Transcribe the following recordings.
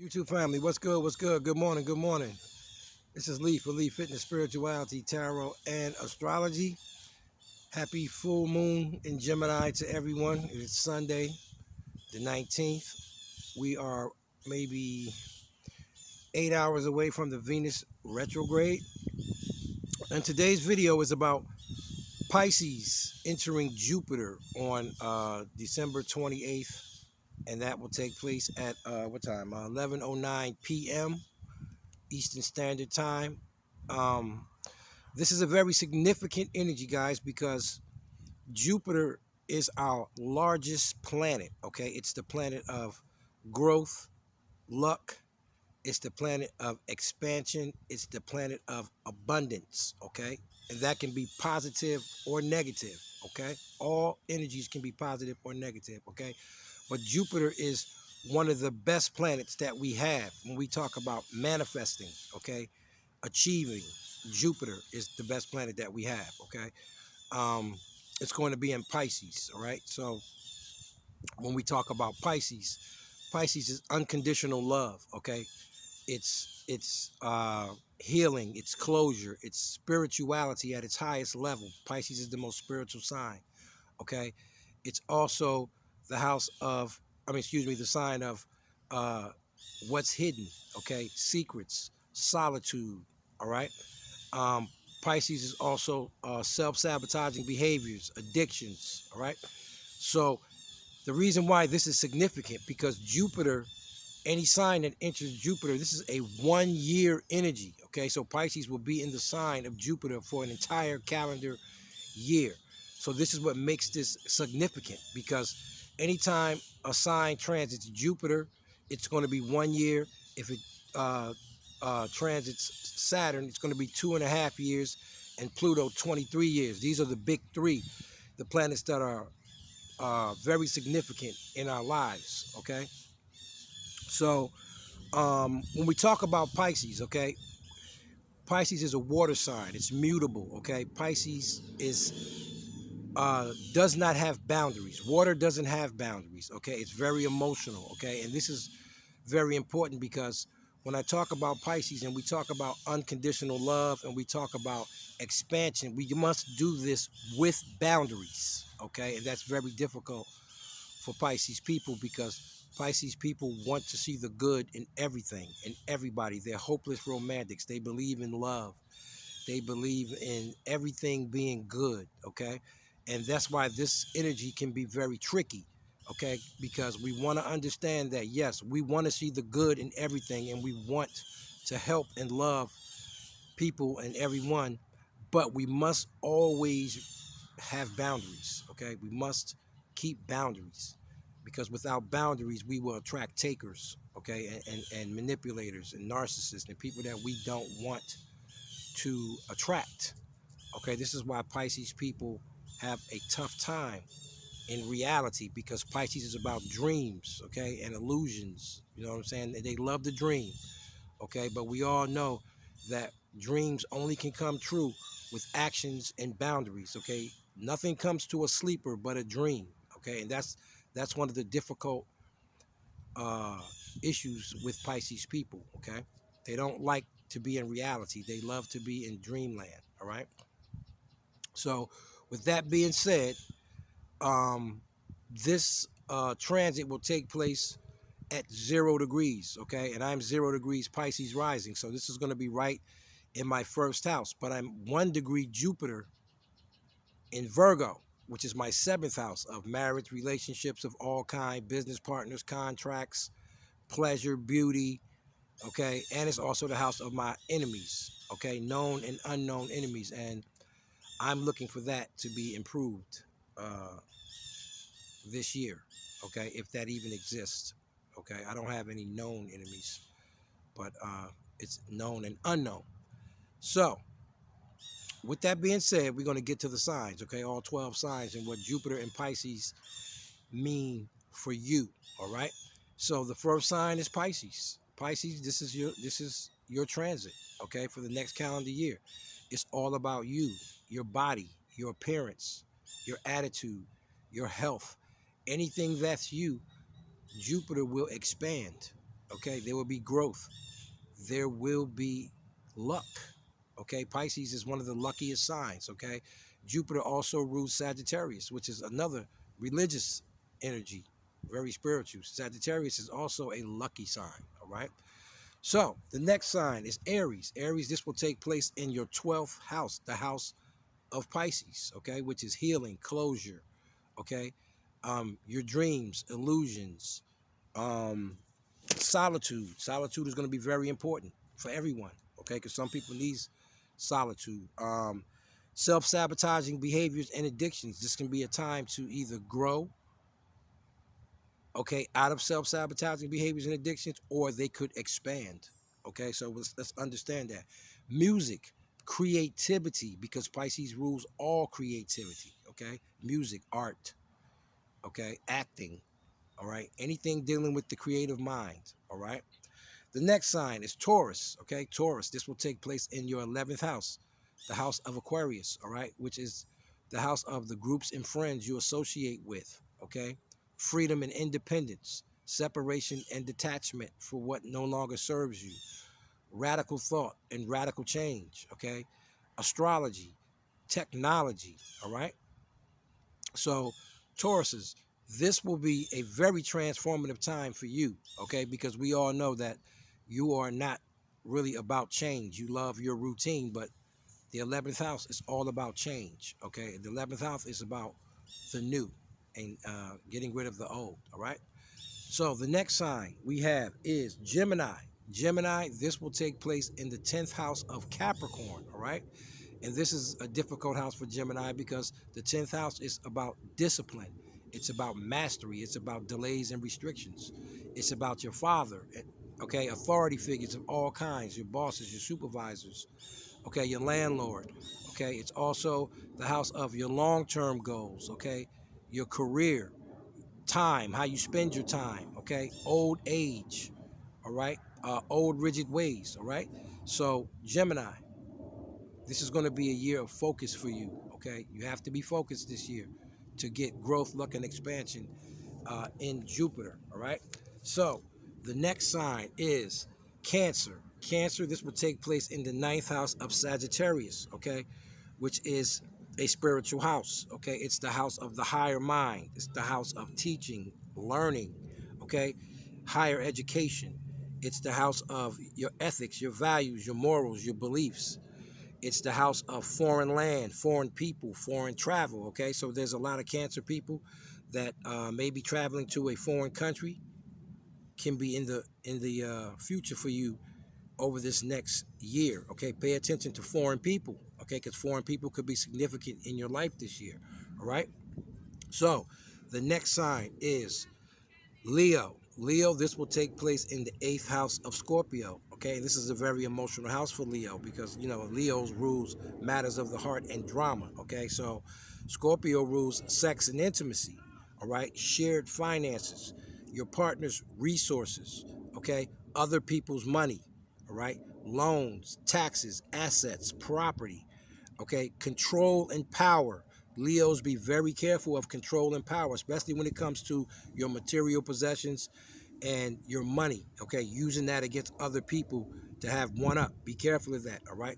YouTube family, what's good? What's good? Good morning. Good morning. This is Lee for Lee Fitness, Spirituality, Tarot, and Astrology. Happy full moon in Gemini to everyone. It's Sunday, the 19th. We are maybe 8 hours away from the Venus retrograde. And today's video is about Pisces entering Jupiter on December 28th. And that will take place at what time? 11:09 p.m. Eastern Standard Time. This is a very significant energy, guys, because Jupiter is our largest planet, okay? It's the planet of growth, luck. It's the planet of expansion. It's the planet of abundance, okay? And that can be positive or negative, okay? All energies can be positive or negative, okay? But Jupiter is one of the best planets that we have when we talk about manifesting, okay? Achieving. Jupiter is the best planet that we have, okay? It's going to be in Pisces, all right? So when we talk about Pisces, Pisces is unconditional love, okay? It's healing, it's closure, it's spirituality at its highest level. Pisces is the most spiritual sign, okay? It's also the house of, the sign of what's hidden, okay? Secrets, solitude, all right? Um, Pisces is also self-sabotaging behaviors, addictions, all right? So the reason why this is significant, because Jupiter, any sign that enters Jupiter, this is a 1-year energy, okay? So Pisces will be in the sign of Jupiter for an entire calendar year. So this is what makes this significant, because anytime a sign transits Jupiter, it's going to be 1 year. If it transits Saturn, it's going to be 2.5 years, and Pluto 23 years. These are the big three, the planets that are very significant in our lives, okay? So when we talk about Pisces, okay, Pisces is a water sign. It's mutable, okay? Pisces does not have boundaries. Water doesn't have boundaries, okay? It's very emotional, okay? And this is very important, because when I talk about Pisces and we talk about unconditional love and we talk about expansion, we must do this with boundaries, okay? And that's very difficult for Pisces people, because Pisces people want to see the good in everything and everybody. They're hopeless romantics. They believe in love. They believe in everything being good, okay? And that's why this energy can be very tricky, okay? Because we want to understand that, yes, we want to see the good in everything, and we want to help and love people and everyone, but we must always have boundaries, okay? We must keep boundaries, because without boundaries, we will attract takers, okay? And manipulators and narcissists and people that we don't want to attract. Okay, this is why Pisces people have a tough time in reality, because Pisces is about dreams, okay, and illusions. You know what I'm saying? They love the dream, okay, but we all know that dreams only can come true with actions and boundaries, okay? Nothing comes to a sleeper but a dream, okay? And that's one of the difficult uh, issues with Pisces people, okay? They don't like to be in reality. They love to be in dreamland, all right? So with that being said, um, this transit will take place at 0 degrees, okay? And I'm 0 degrees Pisces rising. So this is going to be right in my first house. But I'm 1 degree Jupiter in Virgo, which is my 7th house of marriage, relationships of all kind, business partners, contracts, pleasure, beauty, okay? And it's also the house of my enemies, okay? Known and unknown enemies. And I'm looking for that to be improved this year, okay? If that even exists, okay? I don't have any known enemies, but it's known and unknown. So with that being said, we're going to get to the signs, okay? All 12 signs and what Jupiter and Pisces mean for you, all right? So the first sign is Pisces. Pisces, this is your transit, okay, for the next calendar year. It's all about you, your body, your appearance, your attitude, your health. Anything that's you, Jupiter will expand. Okay, there will be growth. There will be luck. Okay, Pisces is one of the luckiest signs. Okay, Jupiter also rules Sagittarius, which is another religious energy, very spiritual. Sagittarius is also a lucky sign. All right. So the next sign is Aries. Aries, this will take place in your 12th house, the house of Pisces, okay, which is healing, closure, okay, your dreams, illusions, um, solitude. Solitude is going to be very important for everyone, okay, because some people need solitude. Self-sabotaging behaviors and addictions. This can be a time to either grow, okay, out of self-sabotaging behaviors and addictions, or they could expand. Okay, so let's understand that. Music, creativity, because Pisces rules all creativity. Okay, music, art, okay, acting. All right, anything dealing with the creative mind. All right. The next sign is Taurus. Okay, Taurus. This will take place in your 11th house, the house of Aquarius. All right, which is the house of the groups and friends you associate with. Okay, freedom and independence, separation and detachment for what no longer serves you, radical thought and radical change. Okay, astrology, technology. All right. So, Tauruses, this will be a very transformative time for you, okay? Because we all know that you are not really about change. You love your routine, but the 11th house is all about change, okay? The 11th house is about the new and getting rid of the old, all right? So, the next sign we have is Gemini. Gemini, this will take place in the 10th house of Capricorn, all right? And this is a difficult house for Gemini because the 10th house is about discipline. It's about mastery. It's about delays and restrictions. It's about your father, okay, authority figures of all kinds, your bosses, your supervisors, okay, your landlord, okay. It's also the house of your long-term goals, okay, your career, time, how you spend your time, okay, old age, all right, old rigid ways, all right. So Gemini, this is going to be a year of focus for you, okay? You have to be focused this year to get growth, luck, and expansion in Jupiter, all right? So the next sign is Cancer. Cancer, this will take place in the 9th house of Sagittarius, okay? Which is a spiritual house, okay? It's the house of the higher mind. It's the house of teaching, learning, okay? Higher education. It's the house of your ethics, your values, your morals, your beliefs. It's the house of foreign land, foreign people, foreign travel. Okay, so there's a lot of Cancer people that may be traveling to a foreign country. Can be in the future for you over this next year. Okay, pay attention to foreign people. Okay, because foreign people could be significant in your life this year. All right. So the next sign is Leo. Leo, this will take place in the 8th house of Scorpio. Okay, this is a very emotional house for Leo because, you know, Leo's rules matters of the heart and drama. Okay, so Scorpio rules sex and intimacy. All right, shared finances, your partner's resources. Okay, other people's money. All right, loans, taxes, assets, property. Okay, control and power. Leos, be very careful of control and power, especially when it comes to your material possessions and your money. Okay, using that against other people to have one up. Be careful of that. All right.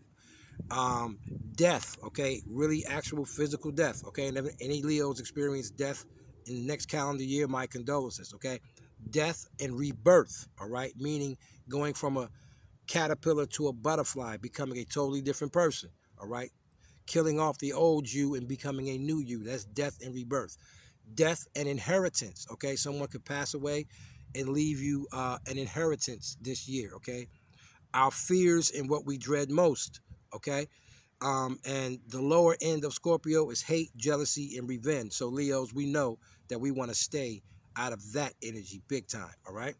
um Death, okay, really actual physical death, okay, and if any Leos experience death in the next calendar year, my condolences, okay. Death and rebirth, all right, meaning going from a caterpillar to a butterfly, becoming a totally different person, all right. Killing off the old you and becoming a new you. That's death and rebirth. Death and inheritance. Okay, someone could pass away and leave you an inheritance this year. Okay, our fears and what we dread most. Okay, and the lower end of Scorpio is hate, jealousy, and revenge. So Leos, we know that we want to stay out of that energy big time. All right.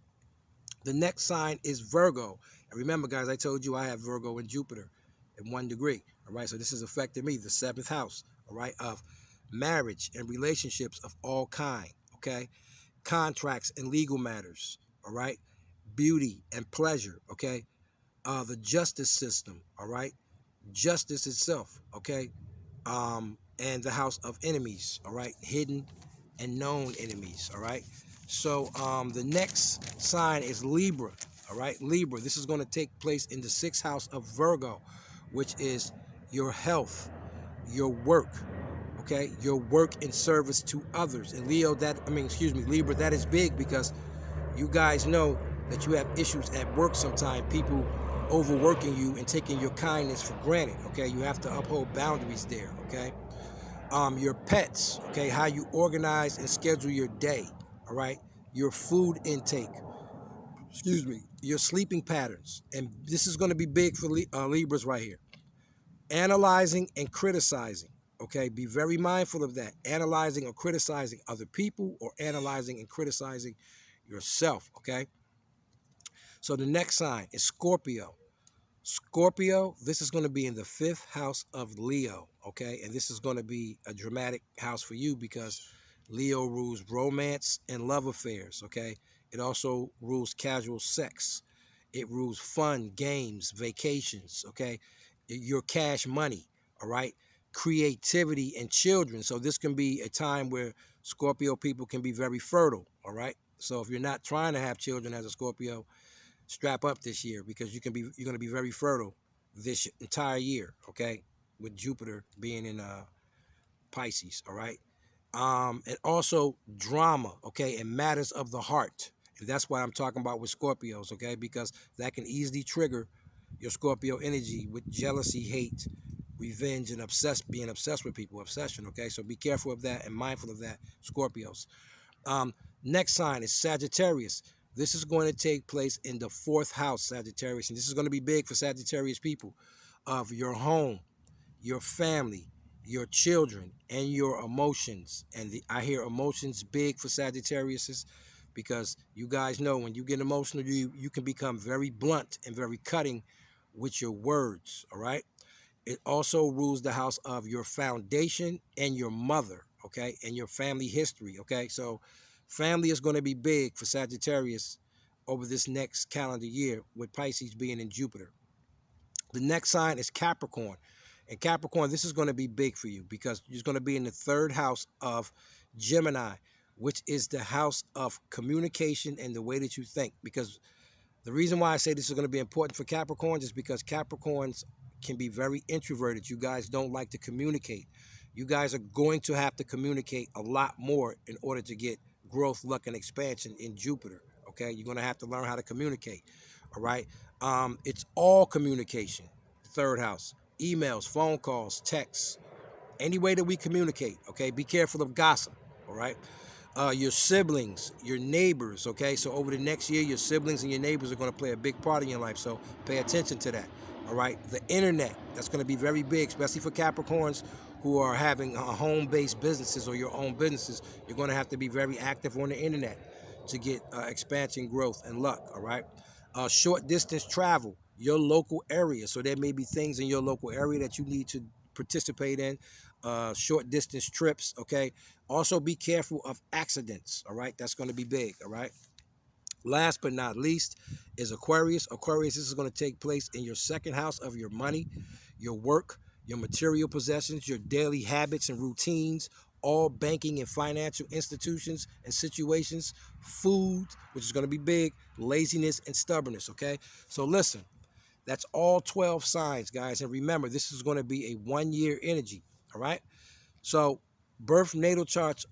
The next sign is Virgo. And remember, guys, I told you I have Virgo and Jupiter in 1 degree. All right, so this is affecting me, the 7th house, all right, of marriage and relationships of all kind, okay? Contracts and legal matters, all right? Beauty and pleasure, okay? The justice system, all right? Justice itself, okay? And the house of enemies, all right? Hidden and known enemies, all right? So the next sign is Libra. All right, Libra. This is going to take place in the 6th house of Virgo, which is your health, your work. Okay, your work in service to others. And Libra, that is big because you guys know that you have issues at work sometimes, people overworking you and taking your kindness for granted. Okay, you have to uphold boundaries there. Okay, your pets. Okay, how you organize and schedule your day. All right, your food intake. Your sleeping patterns. And this is going to be big for Libras right here. Analyzing and criticizing. Okay, be very mindful of that. Analyzing or criticizing other people, or analyzing and criticizing yourself. Okay, so the next sign is Scorpio. Scorpio, this is going to be in the 5th house of Leo, okay? And this is going to be a dramatic house for you because Leo rules romance and love affairs, okay? It also rules casual sex. It rules fun, games, vacations, okay? Your cash money, all right? Creativity and children. So this can be a time where Scorpio people can be very fertile, all right? So if you're not trying to have children as a Scorpio, strap up this year because you're going to be very fertile this entire year, okay? With Jupiter being in Pisces, all right? And also drama, okay, and matters of the heart. And that's what I'm talking about with Scorpios, okay? Because that can easily trigger your Scorpio energy with jealousy, hate, revenge, and being obsessed with people, obsession, okay? So be careful of that and mindful of that, Scorpios. Um, Next sign is Sagittarius. This is going to take place in the 4th house, Sagittarius. And this is going to be big for Sagittarius people, of your home, your family, your children, and your emotions. And I hear emotions big for Sagittarius because you guys know when you get emotional, you can become very blunt and very cutting with your words, all right? It also rules the house of your foundation and your mother, okay, and your family history, okay? So family is going to be big for Sagittarius over this next calendar year with Pisces being in Jupiter. The next sign is Capricorn. And Capricorn, this is going to be big for you because it's going to be in the 3rd house of Gemini, which is the house of communication and the way that you think. Because the reason why I say this is going to be important for Capricorns is because Capricorns can be very introverted. You guys don't like to communicate. You guys are going to have to communicate a lot more in order to get growth, luck, and expansion in Jupiter. Okay, you're going to have to learn how to communicate. All right, it's all communication. The 3rd house: emails, phone calls, texts, any way that we communicate. Okay, be careful of gossip. All right, your siblings, your neighbors, okay? So over the next year, your siblings and your neighbors are going to play a big part in your life, so pay attention to that, all right? The internet, that's going to be very big, especially for Capricorns who are having home-based businesses or your own businesses. You're going to have to be very active on the internet to get expansion, growth, and luck, all right? Short distance travel, your local area. So there may be things in your local area that you need to participate in, short distance trips, okay? Also be careful of accidents, all right? That's going to be big, all right? Last but not least is Aquarius. Aquarius, this is going to take place in your 2nd house of your money, your work, your material possessions, your daily habits and routines, all banking and financial institutions and situations, food, which is going to be big, laziness and stubbornness, okay? So listen, that's all 12 signs, guys. And remember, this is going to be a 1-year energy, all right? So birth natal charts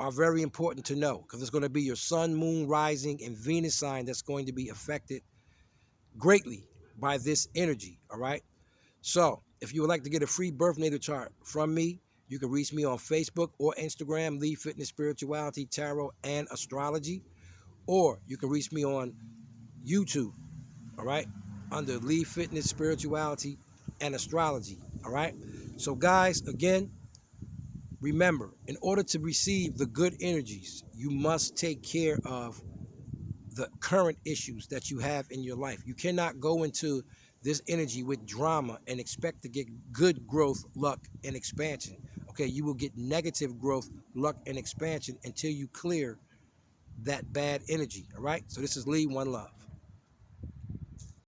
are very important to know because it's going to be your sun, moon, rising, and Venus sign that's going to be affected greatly by this energy, all right? So if you would like to get a free birth natal chart from me, you can reach me on Facebook or Instagram, Lee Fitness Spirituality, Tarot, and Astrology. Or you can reach me on YouTube, all right, under Lee Fitness Spirituality and Astrology, all right? So guys, again, remember, in order to receive the good energies, you must take care of the current issues that you have in your life. You cannot go into this energy with drama and expect to get good growth, luck, and expansion. Okay, you will get negative growth, luck, and expansion until you clear that bad energy. All right, so this is Lee, one love.